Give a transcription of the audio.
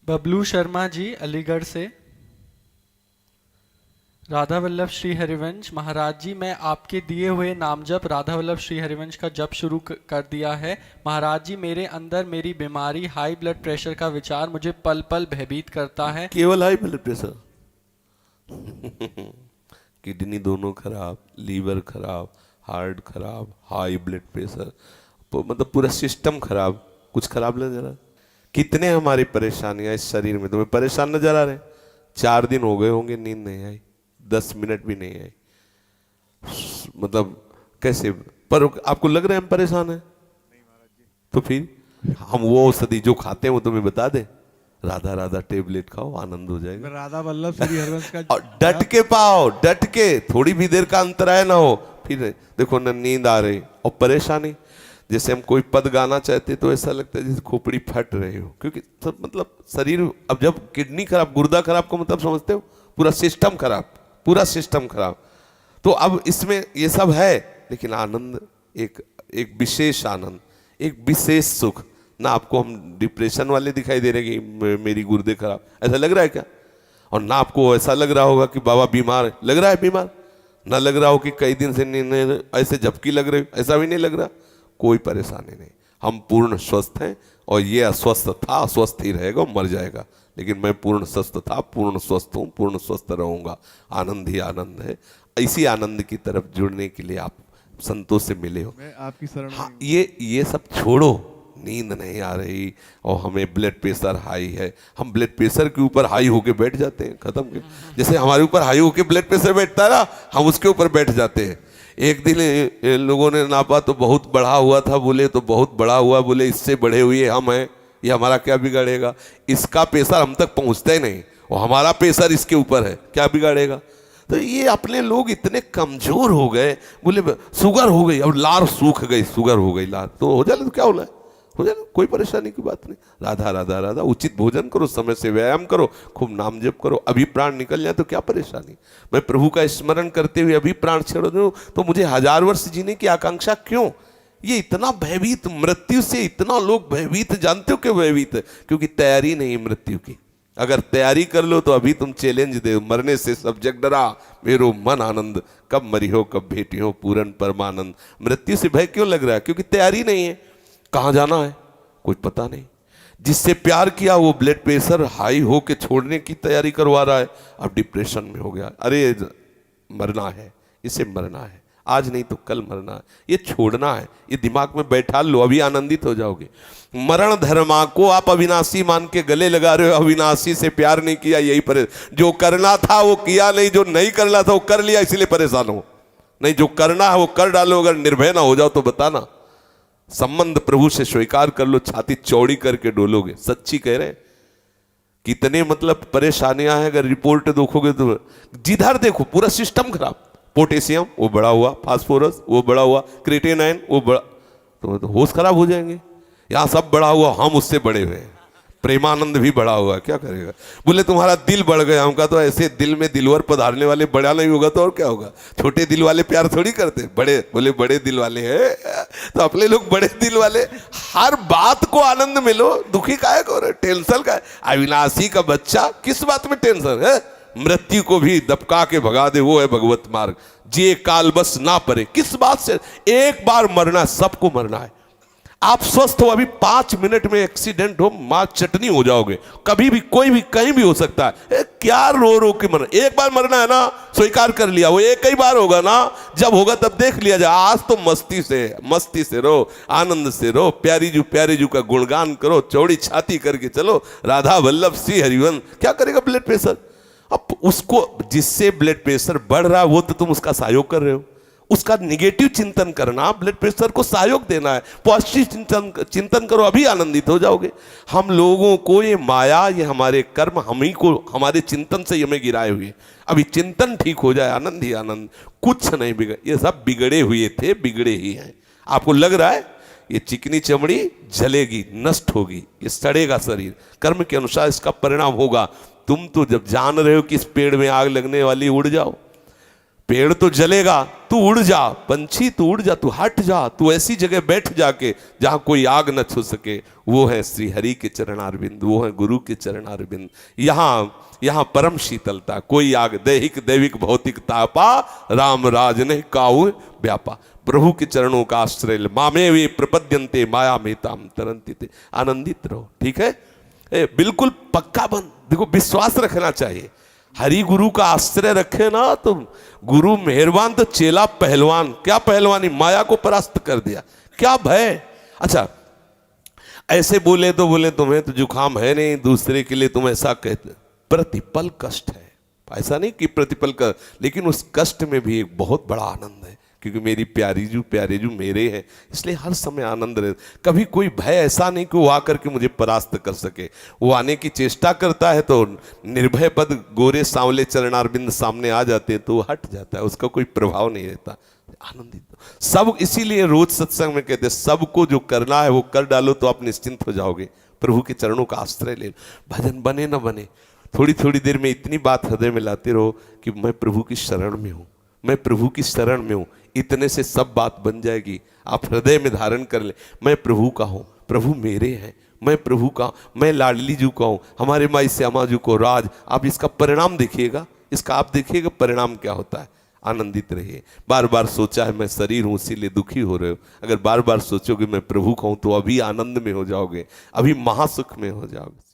बबलू शर्मा जी अलीगढ़ से। राधा वल्लभ श्री हरिवंश महाराज जी, मैं आपके दिए हुए नाम जप राधा वल्लभ श्री हरिवंश का जप शुरू कर दिया है। महाराज जी, मेरे अंदर मेरी बीमारी हाई ब्लड प्रेशर का विचार मुझे पल पल भयभीत करता है। केवल हाई ब्लड प्रेशर किडनी दोनों खराब, लीवर खराब, हार्ट खराब, हाई ब्लड प्रेशर, मतलब पूरा सिस्टम खराब। कुछ खराब नजर आ? कितने हमारी परेशानियां इस शरीर में तुम्हें परेशान नजर आ रहे? 4 दिन हो गए होंगे नींद नहीं आई, 10 मिनट भी नहीं आई, मतलब कैसे? पर आपको लग रहा है हम परेशान हैं? तो फिर हम वो औषधि जो खाते हैं वो तुम्हें बता दे, राधा राधा टेबलेट खाओ, आनंद हो जाएगा। राधा वल्लभ श्री हरिवंश का और डट के पाओ, डट के, थोड़ी भी देर का अंतराय ना हो। फिर देखो न नींद आ रही और परेशानी, जैसे हम कोई पद गाना चाहते तो ऐसा लगता है जैसे खोपड़ी फट रही हो, क्योंकि सब मतलब शरीर, अब जब किडनी खराब, गुर्दा खराब को मतलब समझते हो, पूरा सिस्टम खराब, पूरा सिस्टम खराब। तो अब इसमें ये सब है, लेकिन आनंद एक विशेष आनंद, एक विशेष सुख। ना आपको हम डिप्रेशन वाले दिखाई दे रहे कि मेरी गुर्दे खराब, ऐसा लग रहा है क्या? और ना आपको ऐसा लग रहा होगा कि बाबा बीमार है, लग रहा है बीमार? ना लग रहा हो कि कई दिन से नींद ऐसे झपकी लग रही, ऐसा भी नहीं लग रहा। कोई परेशानी नहीं, हम पूर्ण स्वस्थ हैं। और ये अस्वस्थ था, अस्वस्थ ही रहेगा, मर जाएगा, लेकिन मैं पूर्ण स्वस्थ था, पूर्ण स्वस्थ हूँ, पूर्ण स्वस्थ रहूंगा। आनंद ही आनंद है। इसी आनंद की तरफ जुड़ने के लिए आप संतों से मिले हो। मैं आपकी शरण हाँ, ये सब छोड़ो। नींद नहीं आ रही और हमें ब्लड प्रेशर हाई है, हम ब्लड प्रेशर के ऊपर हाई होके बैठ जाते हैं, खत्म के। जैसे हमारे ऊपर हाई होके ब्लड प्रेशर बैठता है ना, हम उसके ऊपर बैठ जाते हैं। एक दिन लोगों ने नापा तो बहुत बढ़ा हुआ था, बोले तो बहुत बड़ा हुआ, बोले इससे बढ़े हुए हम हैं, ये हमारा क्या बिगाड़ेगा? इसका प्रेशर हम तक पहुंचता ही नहीं और हमारा प्रेशर इसके ऊपर है, क्या बिगाड़ेगा? तो ये अपने लोग इतने कमजोर हो गए, बोले शुगर हो गई, अब लार सूख गई, शुगर हो गई लार, तो हो जाए तो क्या होला है, हो जाए, कोई परेशानी की बात नहीं। राधा राधा राधा, उचित भोजन करो, समय से व्यायाम करो, खूब नाम जप करो, अभी प्राण निकल जाए तो क्या परेशानी? मैं प्रभु का स्मरण करते हुए अभी प्राण छोड़ दूं तो मुझे 1000 वर्ष जीने की आकांक्षा क्यों? ये इतना भयभीत, मृत्यु से इतना लोग भयभीत, जानते हो क्यों भयभीत? क्योंकि तैयारी नहीं मृत्यु की। अगर तैयारी कर लो तो अभी तुम चैलेंज दे, मरने से सब जग डरा, मेरो मन आनंद, कब मरी हो कब भेटी हो पूरन परमानंद। मृत्यु से भय क्यों लग रहा है? क्योंकि तैयारी नहीं है। कहाँ जाना है कुछ पता नहीं। जिससे प्यार किया वो ब्लड प्रेशर हाई हो के छोड़ने की तैयारी करवा रहा है, अब डिप्रेशन में हो गया। अरे मरना है, इसे मरना है, आज नहीं तो कल मरना है, ये छोड़ना है, ये दिमाग में बैठा लो, अभी आनंदित हो जाओगे। मरण धर्मा को आप अविनाशी मान के गले लगा रहे हो, अविनाशी से प्यार नहीं किया, यही परेशान। जो करना था वो किया नहीं, जो नहीं करना था वो कर लिया, इसलिए परेशान हो। नहीं, जो करना है वो कर डालो, अगर निर्भय ना हो जाओ तो बताना। संबंध प्रभु से स्वीकार कर लो, छाती चौड़ी करके डोलोगे। सच्ची कह रहे हैं। कितने मतलब परेशानियां हैं, अगर रिपोर्ट देखोगे तो जिधर देखो पूरा सिस्टम खराब। पोटेशियम वो बढ़ा हुआ, फास्फोरस वो बढ़ा हुआ, क्रिएटिनिन वो बढ़ा, तो होश खराब हो जाएंगे। यहाँ सब बढ़ा हुआ, हम उससे बड़े हुए हैं। प्रेमानंद भी बढ़ा हुआ, क्या करेगा? बोले तुम्हारा दिल बढ़ गया, हमका तो ऐसे दिल में दिलवर पधारने वाले बड़ा नहीं होगा तो और क्या होगा? छोटे दिल वाले प्यार थोड़ी करते, बड़े, बोले बड़े दिल वाले हैं तो अपने लोग बड़े दिल वाले। हर बात को आनंद मिलो, दुखी काहे को, टेंशन का? अविनाशी का बच्चा, किस बात में टेंशन है? मृत्यु को भी दबका के भगा दे, वो है भगवत मार्ग। जे काल बस ना परे, किस बात से? एक बार मरना, सबको मरना है। आप स्वस्थ हो, अभी 5 मिनट में एक्सीडेंट हो, मां चटनी हो जाओगे। कभी भी कोई भी कहीं भी हो सकता है। क्या रो रो के मरना? एक बार मरना है ना, स्वीकार कर लिया, वो एक ही बार होगा ना, जब होगा तब देख लिया जाए। आज तो मस्ती से रो, आनंद से रो, प्यारी जू का गुणगान करो, चौड़ी छाती करके चलो, राधा वल्लभ श्री हरिवंश। क्या करेगा ब्लड प्रेशर? अब उसको, जिससे ब्लड प्रेशर बढ़ रहा है वो तो तुम उसका सहयोग कर रहे हो। उसका निगेटिव चिंतन करना, ब्लड प्रेशर को सहयोग देना है। पॉजिटिव चिंतन करो, अभी आनंदित हो जाओगे। हम लोगों को ये माया, ये हमारे कर्म, हम ही को हमारे चिंतन से हमें गिराए हुए। अभी चिंतन ठीक हो जाए, आनंद ही आनंद, कुछ नहीं बिगड़। ये सब बिगड़े हुए थे, बिगड़े ही हैं। आपको लग रहा है ये चिकनी चमड़ी जलेगी, नष्ट होगी, ये सड़ेगा शरीर, कर्म के अनुसार इसका परिणाम होगा। तुम तो जब जान रहे हो कि इस पेड़ में आग लगने वाली, उड़ जाओ। पेड़ तो जलेगा, तू उड़ जा, पंछी तू उड़ जा, तू हट जा, तू ऐसी जगह बैठ जाके जहां कोई आग न छू सके। वो है श्री हरि के चरणारविंद, वो है गुरु के चरणारविंद। यहाँ परम शीतलता, कोई आग दैहिक दैविक भौतिक तापा, राम राज ने काऊ व्यापा। प्रभु के चरणों का आश्रय ले, मामे वे प्रपद्यंते माया मेताम तरंती थे। आनंदित रहो, ठीक है, बिल्कुल पक्का बन। देखो विश्वास रखना चाहिए, हरि गुरु का आश्रय रखे ना तो गुरु मेहरबान तो चेला पहलवान। क्या पहलवानी, माया को परास्त कर दिया, क्या भय। अच्छा ऐसे बोले तो बोले तुम्हें तो जुकाम है नहीं, दूसरे के लिए तुम ऐसा कहते, प्रतिपल कष्ट है, ऐसा नहीं कि प्रतिपल का, लेकिन उस कष्ट में भी एक बहुत बड़ा आनंद है, क्योंकि मेरी प्यारे जू मेरे हैं, इसलिए हर समय आनंद रहे। कभी कोई भय ऐसा नहीं कि वो आकर के मुझे परास्त कर सके। वो आने की चेष्टा करता है तो निर्भय पद गोरे सांवले चरणारविंद सामने आ जाते हैं तो वो हट जाता है, उसका कोई प्रभाव नहीं रहता। आनंदित सब, इसीलिए रोज सत्संग में कहते हैं सबको जो करना है वो कर डालो तो आप निश्चिंत हो जाओगे। प्रभु के चरणों का आश्रय ले लो, भजन बने न बने, थोड़ी थोड़ी देर में इतनी बात हृदय में लाते रहो कि मैं प्रभु की शरण में हूँ, मैं प्रभु की शरण में हूँ, इतने से सब बात बन जाएगी। आप हृदय में धारण कर ले, मैं प्रभु का हूँ, प्रभु मेरे हैं, मैं प्रभु का, मैं लाडली जू का हूँ, हमारे माई श्यामा जू को राज। आप इसका परिणाम देखिएगा, इसका आप देखिएगा परिणाम क्या होता है। आनंदित रहिए। बार बार सोचा है मैं शरीर हूँ इसीलिए दुखी हो रहे हो, अगर बार बार सोचोगे मैं प्रभु का हूँ तो अभी आनंद में हो जाओगे, अभी महासुख में हो जाओगे।